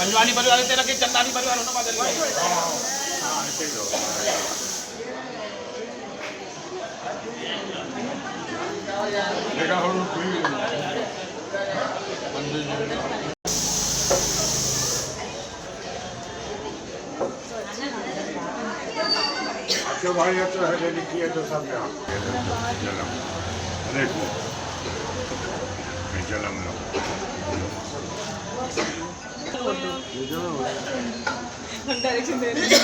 पंजवानी परिवार तेरा के चंदानी परिवार होना बादल देखा हो अच्छा भाई अच्छा है लिखिए तो सब यहाँ जलम देखो जलम लो डायरेक्शन दे रहे हैं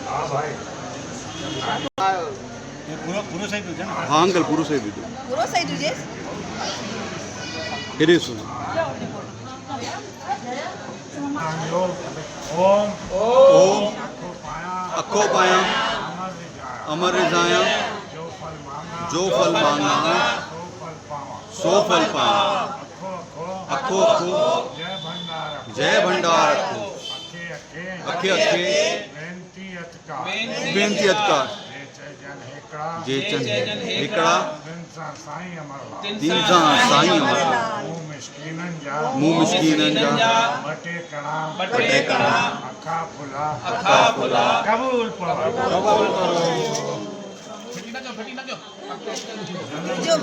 हाँ भाई पूरा सही तुझे ना हाँ अंकल पूरा सही दीजिए पूरा सही तुझे it is ओम ओम अखो पाया अमर रिजाया जो फल मांगा सो फल पाया अखो अखो जय भंडार अखे अखे बेनती अतकार जे चंद हिकड़ा तीन सां साईं अमरला मुंह मिस्कीनन जा बटे कणा अखा फुला कबूल करो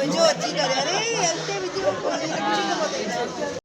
जो अच्छी करे अरे ऐसे भी जो